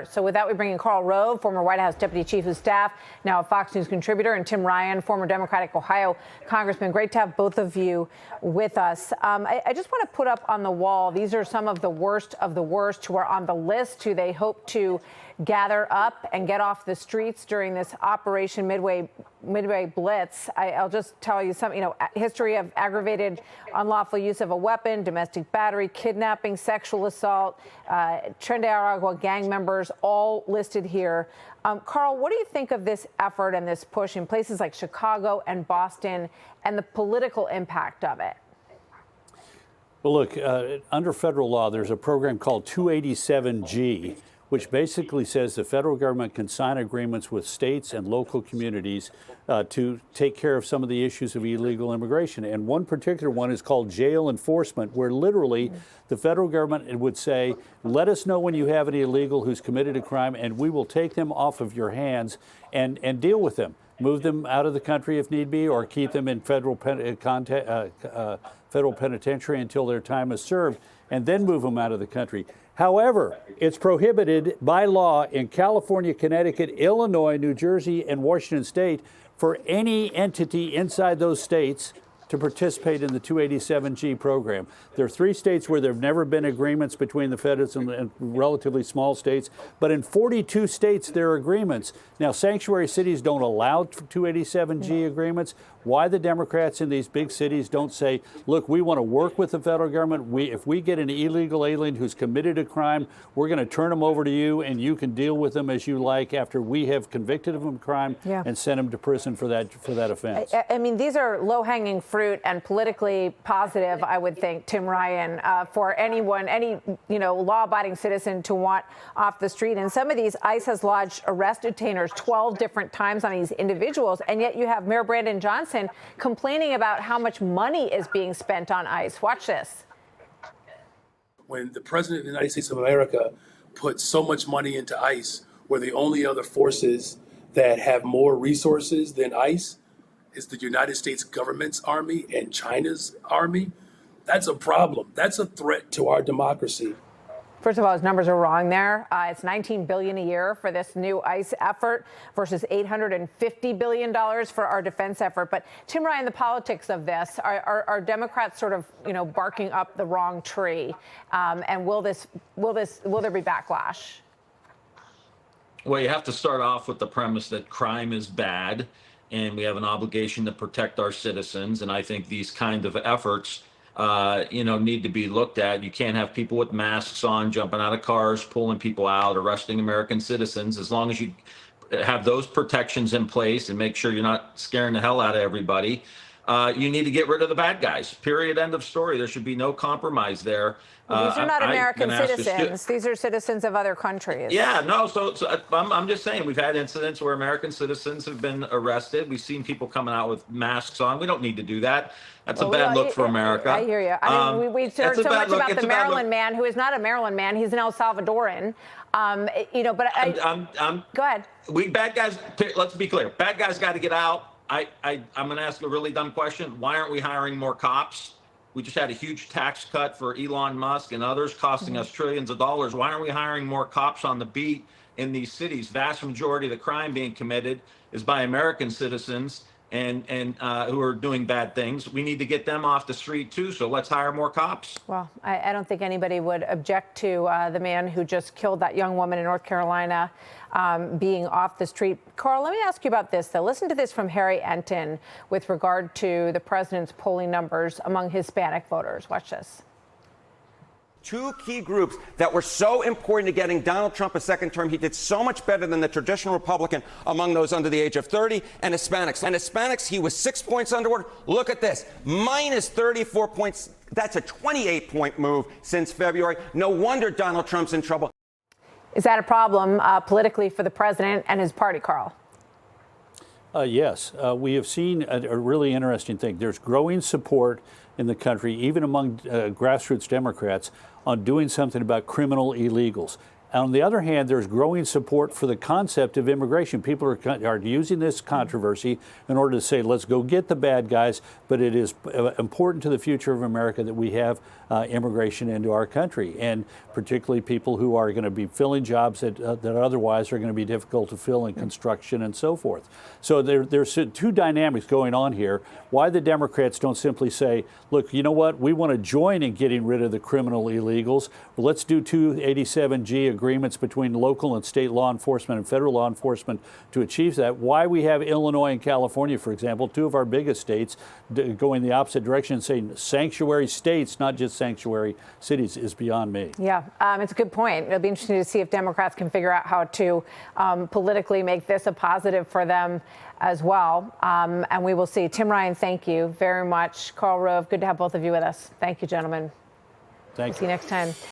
So with that, we bring in Karl Rove, former White House Deputy Chief of Staff, now a Fox News contributor, and Tim Ryan, former Democratic Ohio Congressman. Great to have both of you with us. I just want to put up on the wall, these are some of the worst who are on the list, who they hope to gather up and get off the streets during this Operation Midway Blitz. I'll just tell you some, history of aggravated unlawful use of a weapon, domestic battery, kidnapping, sexual assault, Tren de Aragua gang members, all listed here. Karl, what do you think of this effort and this push in places like Chicago and Boston and the political impact of it? Well, look, under federal law, there's a program called 287G, which basically says the federal government can sign agreements with states and local communities to take care of some of the issues of illegal immigration. And one particular one is called jail enforcement, where literally the federal government would say, let us know when you have an illegal who's committed a crime, and we will take them off of your hands and deal with them. Move them out of the country if need be, or keep them in federal penitentiary until their time is served, and then move them out of the country. However, it's prohibited by law in California, Connecticut, Illinois, New Jersey, and Washington State for any entity inside those states to participate in the 287G program. There are 3 states where there have never been agreements between the feds and relatively small states, but in 42 states there are agreements. Now, sanctuary cities don't allow 287G agreements. Why the Democrats in these big cities don't say, look, we want to work with the federal government. If we get an illegal alien who's committed a crime, we're going to turn them over to you, and you can deal with them as you like after we have convicted them of a crime and send them to prison for that offense. I mean, these are low-hanging fruit and politically positive, I would think, Tim Ryan, for anyone, any law-abiding citizen to want off the street. And some of these, ICE has lodged arrest detainers 12 different times on these individuals, and yet you have Mayor Brandon Johnson complaining about how much money is being spent on ICE. Watch this. When the president of the United States of America put so much money into ICE, where the only other forces that have more resources than ICE is the United States government's army and China's army, that's a problem. That's a threat to our democracy. First of all, his numbers are wrong there. It's $19 billion a year for this new ICE effort versus $850 billion for our defense effort. But Tim Ryan, the politics of this, are Democrats sort of, barking up the wrong tree? And will there be backlash? Well, you have to start off with the premise that crime is bad, and we have an obligation to protect our citizens. And I think these kind of efforts need to be looked at. You can't have people with masks on, jumping out of cars, pulling people out, arresting American citizens. As long as you have those protections in place and make sure you're not scaring the hell out of everybody, you need to get rid of the bad guys. Period. End of story. There should be no compromise there. Well, these are not American citizens. These are citizens of other countries. Yeah, no. So I'm just saying, we've had incidents where American citizens have been arrested. We've seen people coming out with masks on. We don't need to but that's a bad look for America. I hear you. I mean, we've heard so much about the Maryland man, who is not a Maryland man. He's an El Salvadoran. But go ahead. Bad guys. Let's be clear. Bad guys got to get out. I'm going to ask a really dumb question. Why aren't we hiring more cops? We just had a huge tax cut for Elon Musk and others, costing us trillions of dollars. Why aren't we hiring more cops on the beat in these cities? Vast majority of the crime being committed is by American citizens and who are doing bad things. We need to get them off the street too. So let's hire more cops. Well, I don't think anybody would object to the man who just killed that young woman in North Carolina being off the street. Karl, let me ask you about this, though. Listen to this from Harry Enton with regard to the president's polling numbers among Hispanic voters. Watch this. 2 key groups that were so important to getting Donald Trump a second term. He did so much better than the traditional Republican among those under the age of 30, and Hispanics. And Hispanics, he was 6 points underward. Look at this, minus 34 points. That's a 28-point move since February. No wonder Donald Trump's in trouble. Is that a problem politically for the president and his party, Karl? Yes, we have seen a really interesting thing. There's growing support in the country, even among grassroots Democrats, on doing something about criminal illegals. On the other hand, there's growing support for the concept of immigration. People are using this controversy in order to say, let's go get the bad guys, but it is important to the future of America that we have immigration into our country, and particularly people who are going to be filling jobs that otherwise are going to be difficult to fill in construction and so forth. So there's two dynamics going on here. Why the Democrats don't simply say, look, you know what, we want to join in getting rid of the criminal illegals. Well, let's do 287G agreements between local and state law enforcement and federal law enforcement to achieve that. Why we have Illinois and California, for example, two of our biggest states, going the opposite direction and saying sanctuary states, not just sanctuary cities, is beyond me. Yeah, it's a good point. It'll be interesting to see if Democrats can figure out how to politically make this a positive for them as well. And we will see. Tim Ryan, thank you very much. Karl Rove, good to have both of you with us. Thank you, gentlemen. Thank you. See you next time.